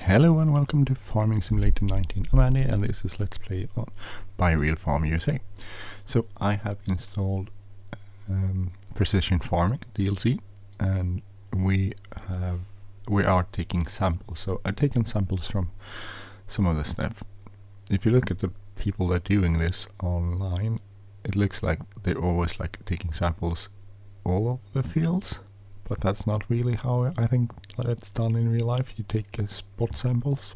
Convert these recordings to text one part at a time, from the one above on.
Hello and welcome to Farming Simulator 19. I'm Andy and this is Let's Play on by Real Farm USA. So I have installed Precision Farming DLC and we are taking samples. So I've taken samples from some of the stuff. If you look at the people that are doing this online, it looks like they're always like taking samples all over the fields. But that's not really how I think it's done in real life. You take spot samples.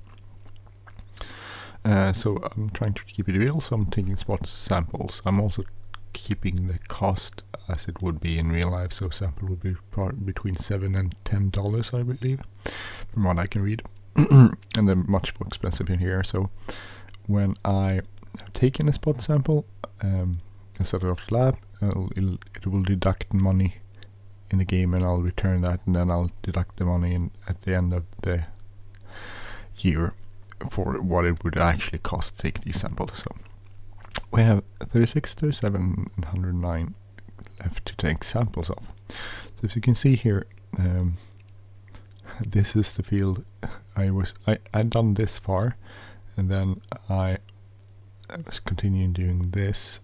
So I'm trying to keep it real, so I'm taking spot samples. I'm also keeping the cost as it would be in real life, so sample would be between $7 and $10, I believe, from what I can read. And they're much more expensive in here, so when I have taken a spot sample, instead of lab, it will deduct money in the game and I'll return that, and then I'll deduct the money at the end of the year for what it would actually cost to take these samples. So we have 36, 37 and 109 left to take samples of. So as you can see here, this is the field I'd done this far, and then I was continuing doing this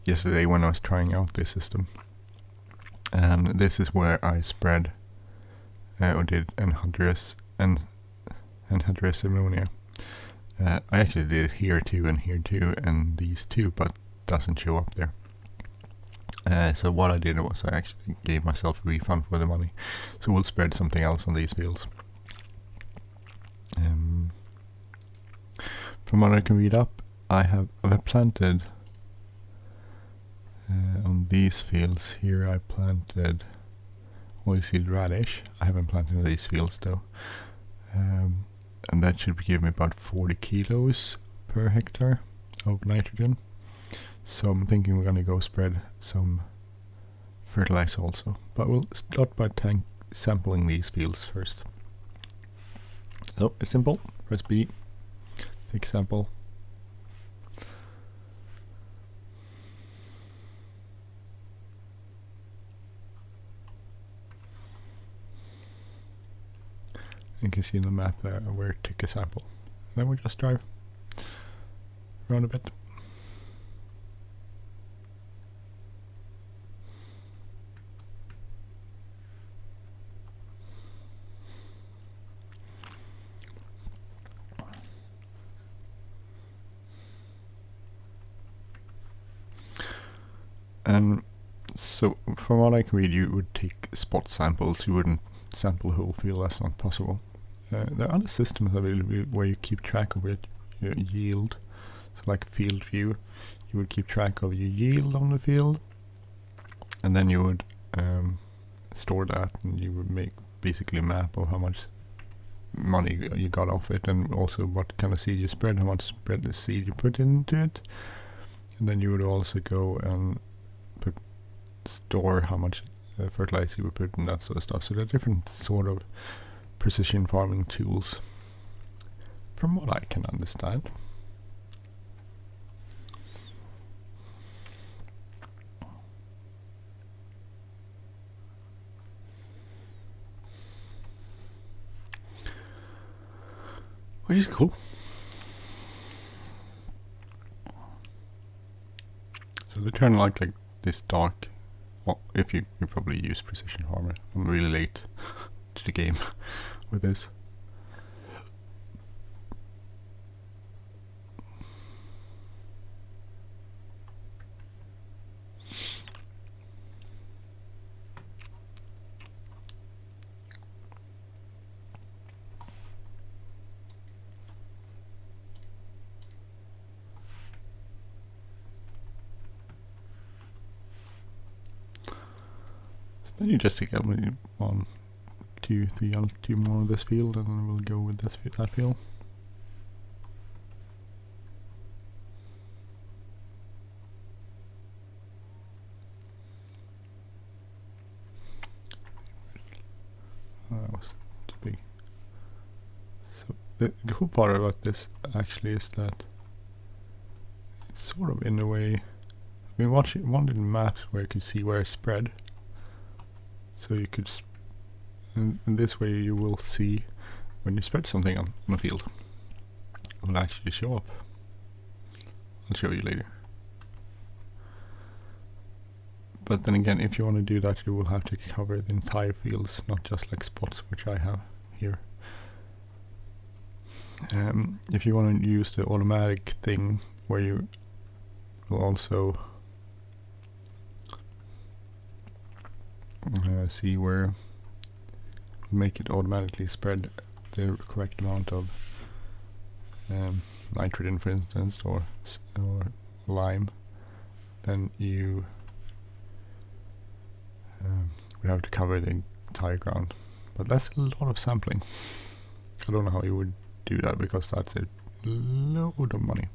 yesterday when I was trying out this system. And this is where I spread or did anhydrous ammonia. I actually did it here too and these two, but doesn't show up there. So what I did was I actually gave myself a refund for the money. So we'll spread something else on these fields. From what I can read up, I've planted on these fields here. I planted oilseed radish. I haven't planted in these fields though, and that should give me about 40 kilos per hectare of nitrogen. So I'm thinking we're gonna go spread some fertilizer also, but we'll start by sampling these fields first. So it's simple. Press B, take sample. You can see in the map there where to take a sample. Then we just drive around a bit. And so from what I can read, you would take spot samples. You wouldn't sample the whole field. That's not possible. There are other systems available where you keep track of your yield. So like field view, you would keep track of your yield on the field, and then you would store that, and you would make basically a map of how much money you got off it, and also what kind of seed you spread, how much spread the seed you put into it. And then you would also go and store how much fertilizer you would put and that sort of stuff. So there are different sort of precision farming tools, from what I can understand. Which is cool. So they turn like this dark. Well, if you probably use precision farming. I'm really late to the game with this. Then you just take out 1, 2, 3, 2 more of this field, and then we'll go with that field. That was too big. So the cool part about this actually is that it's sort of in a way. I've been watching one of the maps where you could see where it's spread. So you could And this way you will see when you spread something on a field, it will actually show up. I'll show you later. But then again, if you want to do that, you will have to cover the entire fields, not just like spots, which I have here. If you want to use the automatic thing, where you will also see where make it automatically spread the correct amount of nitrogen, for instance, or lime, then you would have to cover the entire ground. But that's a lot of sampling. I don't know how you would do that, because that's a load of money.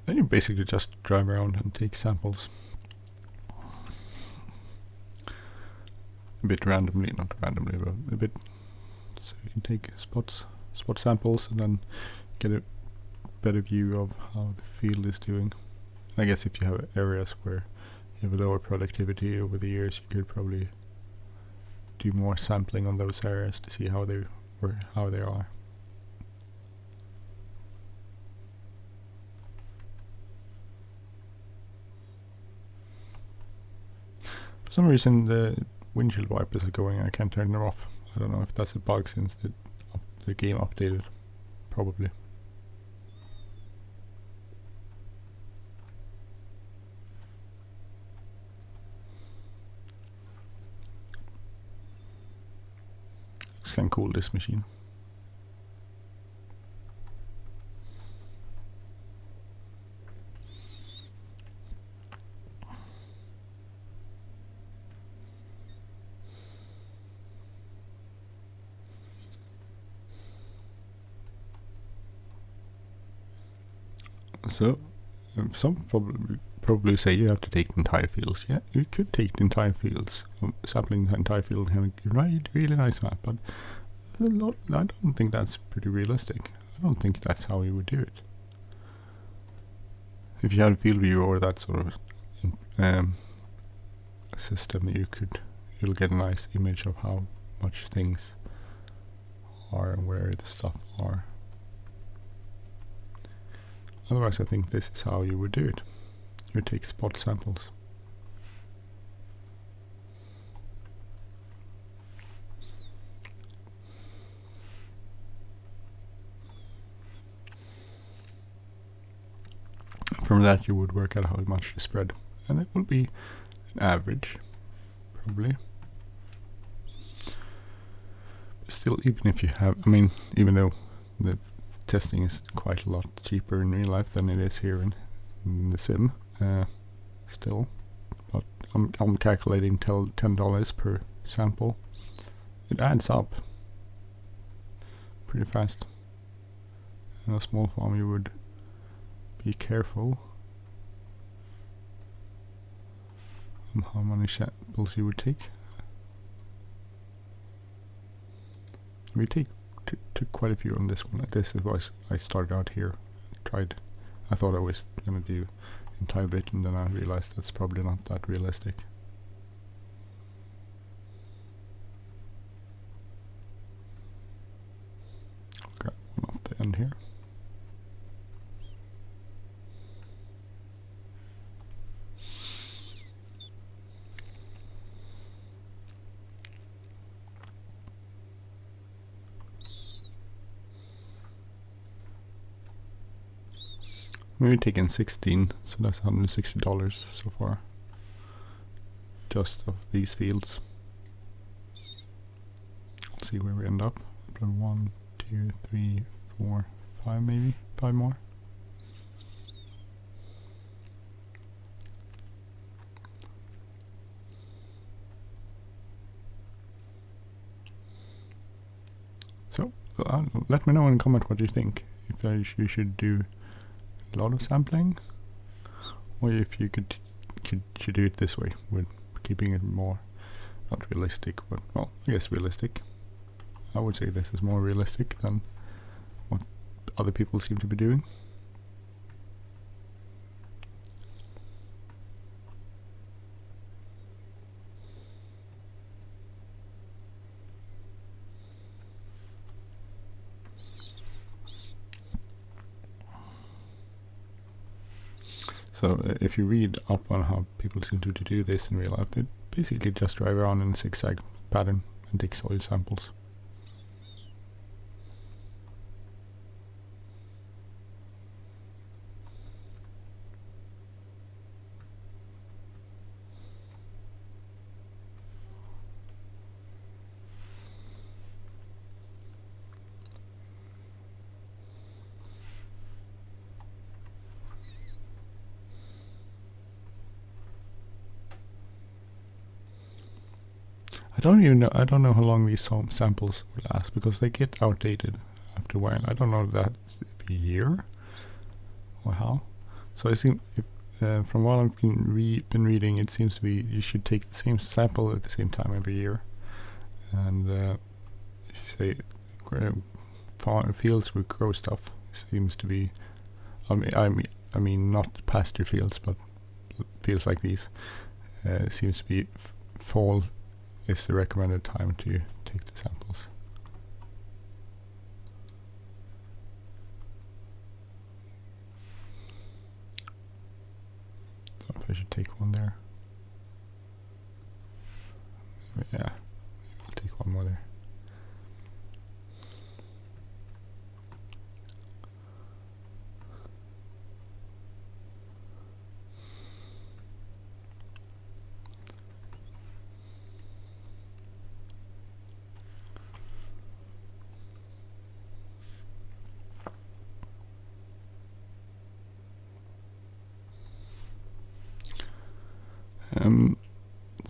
Then you basically just drive around and take samples. A bit randomly, not randomly, but a bit. So you can take spot samples and then get a better view of how the field is doing. I guess if you have areas where you have a lower productivity over the years, you could probably do more sampling on those areas to see how they are. For some reason the windshield wipers are going, I can't turn them off. I don't know if that's a bug since the game updated. Probably. Looks kinda cool, this machine. So, some probably say you have to take the entire fields. Yeah, you could take the entire fields, sampling the entire field and having a really nice map, but I don't think that's pretty realistic. I don't think that's how you would do it. If you had a field view or that sort of system, you'll get a nice image of how much things are and where the stuff are. Otherwise, I think this is how you would do it. You take spot samples. From that, you would work out how much you spread, and it will be an average, probably. But still, even if you have, even though the testing is quite a lot cheaper in real life than it is here in the sim, still, but I'm calculating $10 per sample. It adds up pretty fast. In a small farm, you would be careful on how many samples you would take. We took quite a few on this one. This was I started out here. I thought I was gonna do entire bit, and then I realized that's probably not that realistic. Grab one off the end here. We've taken 16, so that's $160 so far, just of these fields. Let's see where we end up. 1, 2, 3, 4, 5 maybe, 5 more. So let me know in the comment what you think. If you should do a lot of sampling, or if you should do it this way with keeping it more not realistic, but well, yes, realistic. I would say this is more realistic than what other people seem to be doing. So if you read up on how people seem to do this in real life, they basically just drive around in a zigzag pattern and take soil samples. I don't know how long these samples will last, because they get outdated after a while. I don't know if that's a year or how. So I think from what I've been reading, it seems to be you should take the same sample at the same time every year. And if you say fields with grow stuff seems to be, I mean not pasture fields, but fields like these seems to be fall is the recommended time to take the samples. I don't know if I should take one there. Yeah, I'll take one more there.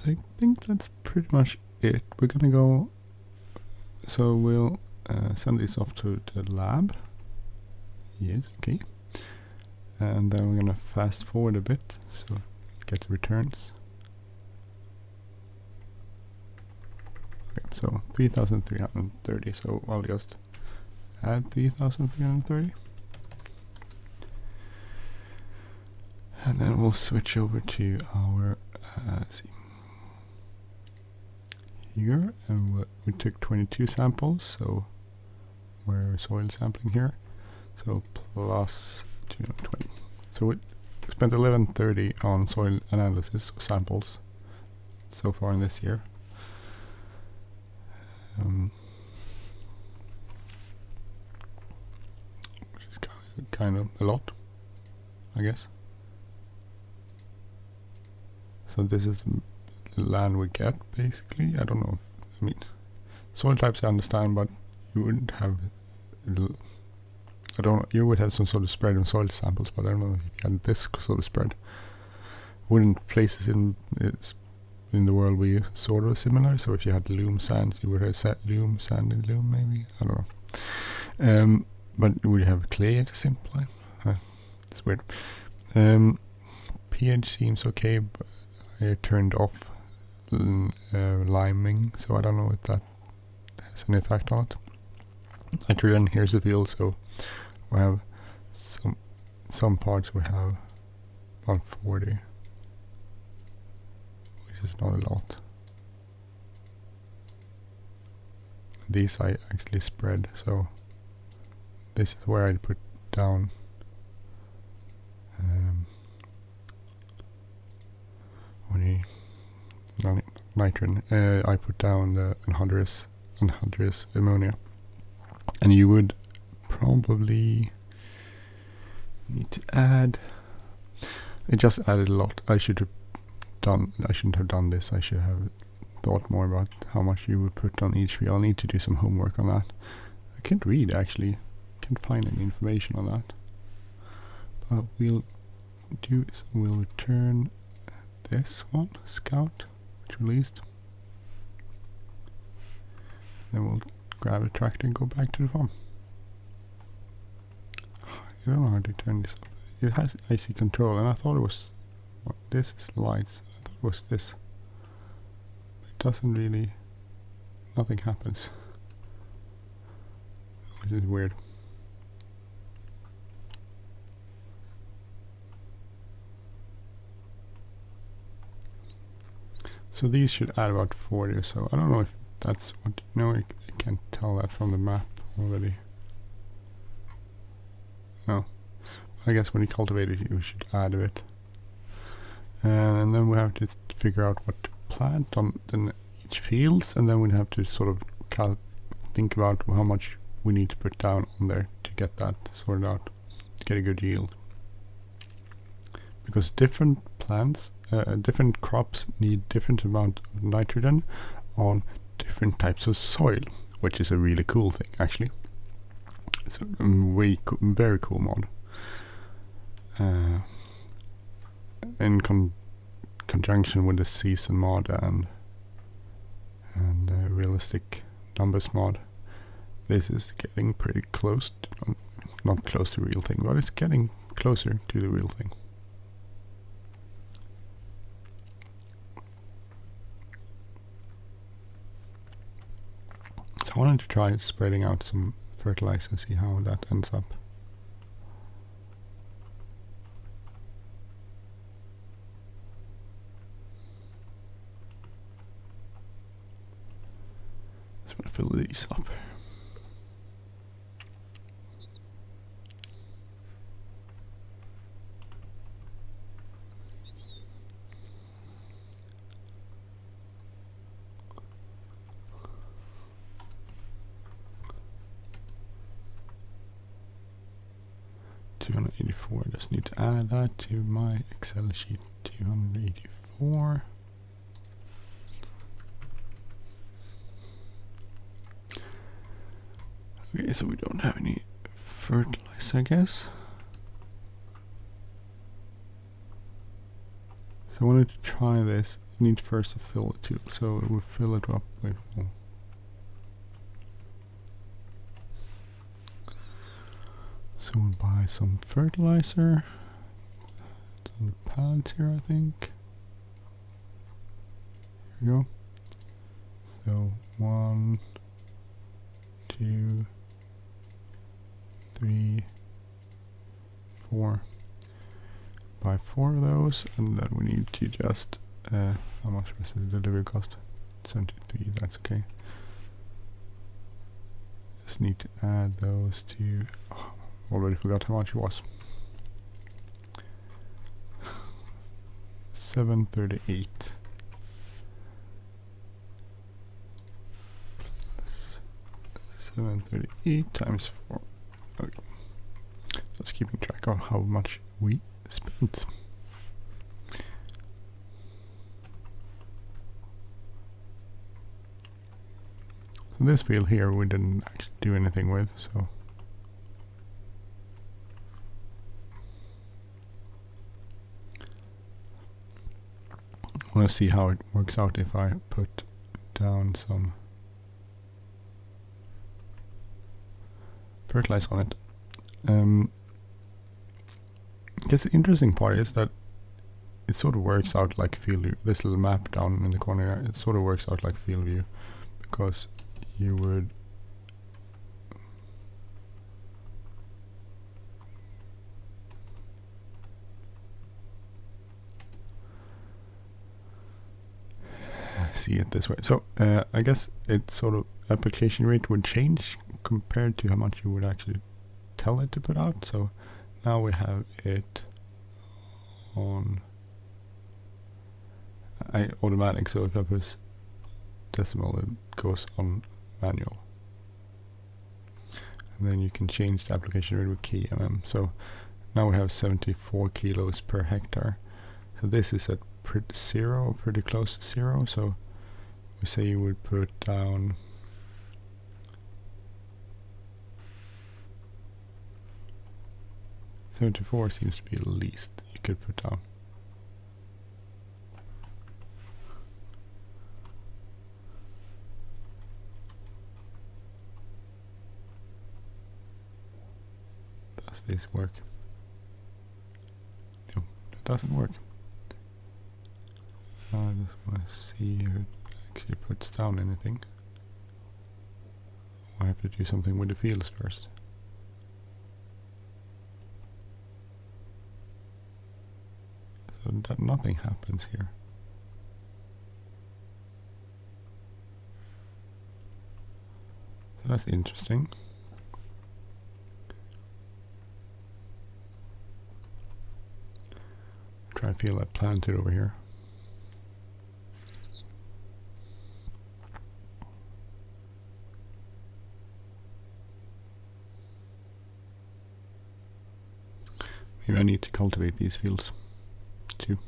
So I think that's pretty much it. We're gonna go, so we'll send this off to the lab. Yes, okay. And then we're gonna fast forward a bit, so get the returns. Okay, so 3,330, so I'll just add 3,330. And then we'll switch over to our, let's see, here, and we took 22 samples, so we're soil sampling here, so plus 220. So we spent 1130 on soil analysis of samples so far in this year. Which is kind of a lot, I guess. So this is the land we get, basically. I don't know. I mean, soil types I understand, but you wouldn't have. I don't know. You would have some sort of spread in soil samples, but I don't know if you had this sort of spread. Wouldn't places in the world be sort of similar? So if you had loam sands, you would have set loam, sand, and loam, maybe. I don't know. But would you have clay at the same time? It's weird. pH seems okay, but I turned off liming, so I don't know if that has an effect on it. Nitrogen, here's the field, so we have some parts we have 140, which is not a lot. These I actually spread, so this is where I'd put down nitrogen. I put down the anhydrous ammonia, and you would probably need to add. It just added a lot. I shouldn't have done this. I should have thought more about how much you would put on each field. I'll need to do some homework on that. I can't read actually. Can't find any information on that. But we'll return this one, Scout, which released. Then we'll grab a tractor and go back to the farm. I don't know how to turn this up. It has IC control, and I thought it was, this is lights. I thought it was this. It doesn't really, nothing happens, which is weird. So these should add about 40 or so. I don't know if that's what, no, I can't tell that from the map already. No, I guess when you cultivate it you should add a bit. And then we have to figure out what to plant on each fields, and then we have to sort of think about how much we need to put down on there to get that sorted out, to get a good yield. Because different plants, different crops need different amount of nitrogen on different types of soil, which is a really cool thing actually. It's a very cool mod. In conjunction with the season mod and realistic numbers mod, this is getting pretty close to, not close to the real thing, but it's getting closer to the real thing. So I wanted to try spreading out some fertilizer and see how that ends up. Just want to fill these up. I just need to add that to my Excel sheet. 284. Okay, so we don't have any fertilizer, I guess. So I wanted to try this. I need first to fill the tool, so we'll fill it up with more. So we'll buy some fertilizer. It's on the pallets here, I think. Here we go. So 1, 2, 3, 4. Buy 4 of those, and then we need to just how much was the delivery cost? 73. That's okay. Just need to add those to. Already forgot how much it was. 738. 738 times 4. Okay. Just keeping track of how much we spent. So this field here we didn't actually do anything with, so I want to see how it works out if I put down some fertilizer on it. I guess the interesting part is that it sort of works out like field view. This little map down in the corner, it sort of works out like field view, because you would see it this way. So I guess it sort of application rate would change compared to how much you would actually tell it to put out. So now we have it on automatic, so if I push decimal it goes on manual, and then you can change the application rate with kmm. So now we have 74 kilos per hectare. So this is at zero, pretty close to zero. So we say you would put down 74 seems to be the least you could put down. Does this work? No, it doesn't work. I just want to see here actually puts down anything. I have to do something with the fields first. So that nothing happens here. So that's interesting. Try and feel that planted over here. Maybe I need to cultivate these fields too.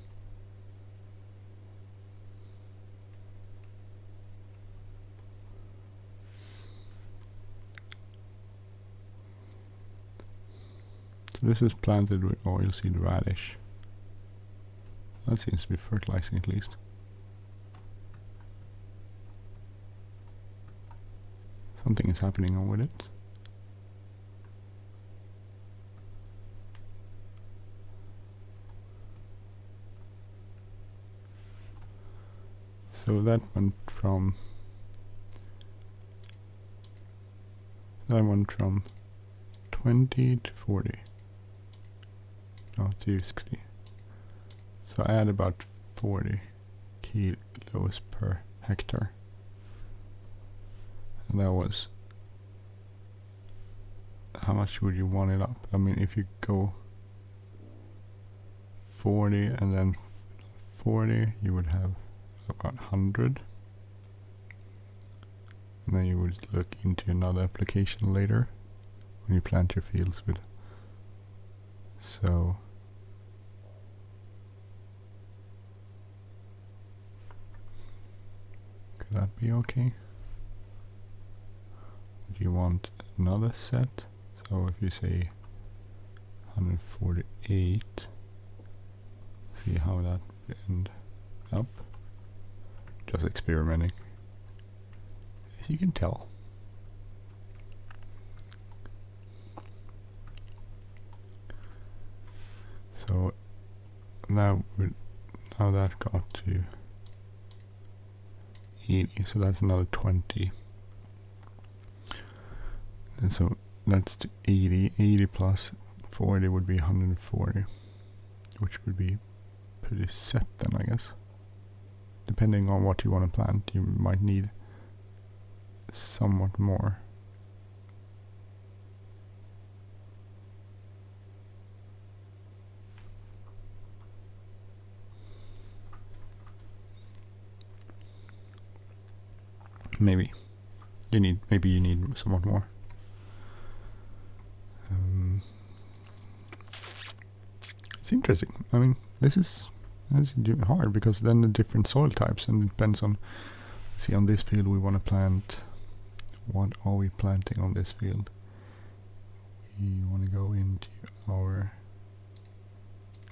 So this is planted with oilseed radish. That seems to be fertilizing at least. Something is happening on with it. So that went from 20 to 40. No, to 60. So I add about 40 kilos per hectare. And that was, how much would you want it up? I mean, if you go 40 and then 40, you would have about 100. And then you would look into another application later when you plant your fields with. So could that be okay? Do you want another set? So if you say 148, see how that would end up. Just experimenting, as you can tell. So now that got to 80, so that's another 20. And so that's to 80. 80 plus 40 would be 140, which would be pretty set then, I guess. Depending on what you want to plant, you might need somewhat more. Maybe you need somewhat more. It's interesting. I mean, this is hard because then the different soil types, and it depends on. See, on this field we want to plant. What are we planting on this field? We want to go into our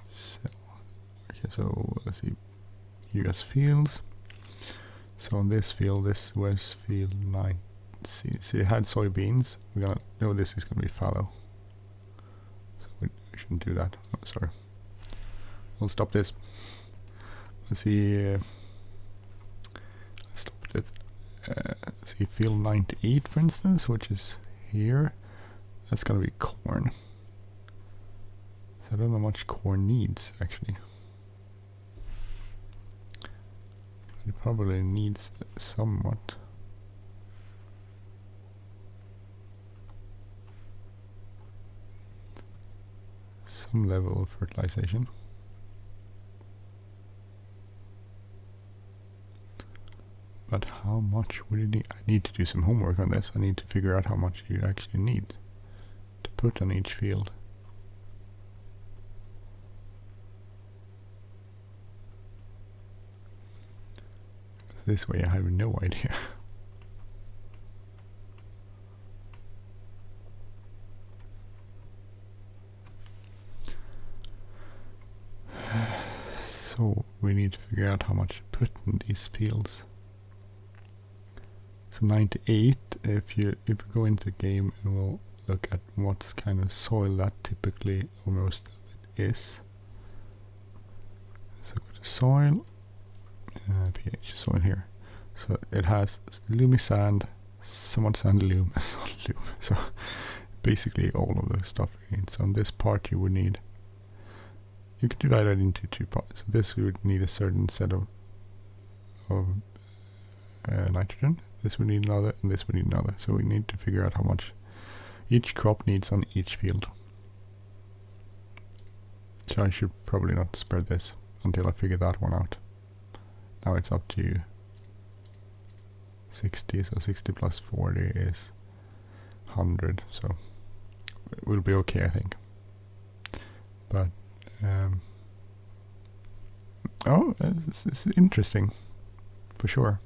cell. Okay, so let's see. US fields. So on this field, this was field 9. See, it had soybeans. We're gonna know this is gonna be fallow. So we shouldn't do that. Oh, sorry. We'll stop this. Let's see. Stopped it. See, field 98, for instance, which is here. That's gonna be corn. So I don't know how much corn needs actually. It probably needs somewhat. Some level of fertilization. But how much would it need? I need to do some homework on this. I need to figure out how much you actually need to put on each field. This way I have no idea. So we need to figure out how much to put in these fields. So 98, if you go into the game and we'll look at what kind of soil that typically or most of it is. So go to soil, pH soil here. So it has loomy sand, somewhat sand loom, so basically all of the stuff you need. So on this part you would need, you could divide it into 2 parts. So this we would need a certain set of nitrogen, this would need another, and this would need another. So we need to figure out how much each crop needs on each field. So I should probably not spread this until I figure that one out. Now it's up to 60, so 60 plus 40 is 100, so it will be okay, I think. But oh, this is interesting for sure.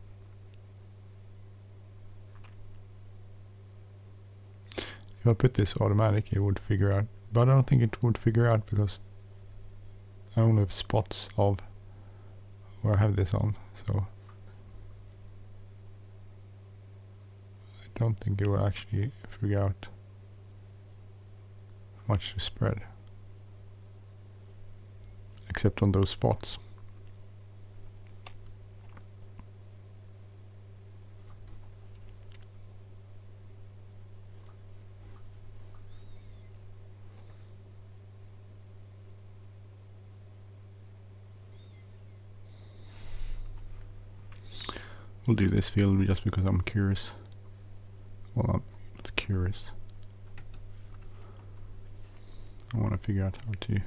If I put this automatic, it would figure out, but I don't think it would figure out because I only have spots of where I have this on, so I don't think it will actually figure out how much to spread, except on those spots. We'll do this field just because I'm curious. Well, I'm not curious. I want to figure out how to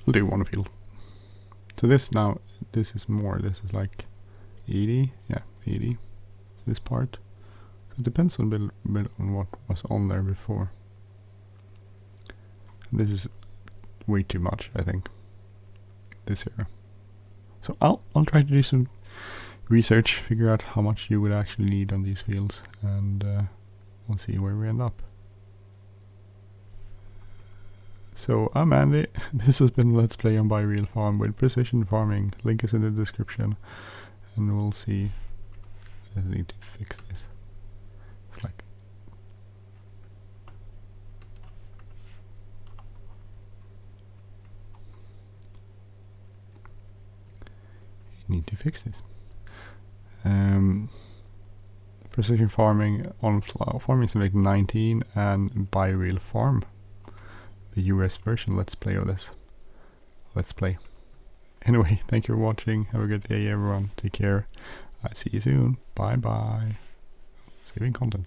we'll do one field. So this now, this is more, this is like 80, yeah, 80, so this part. So it depends a bit on what was on there before. This is way too much, I think, this area. So I'll try to do some research, figure out how much you would actually need on these fields, and we'll see where we end up. So I'm Andy, this has been Let's Play on Real Farm with precision farming. Link is in the description, and we'll see. I need to fix this. It's like, you need to fix this. Precision farming on Farming Simulator 19 and Real Farm. The US version Let's Play of this. Let's Play. Anyway, thank you for watching. Have a good day, everyone. Take care. I see you soon. Bye bye. Saving content.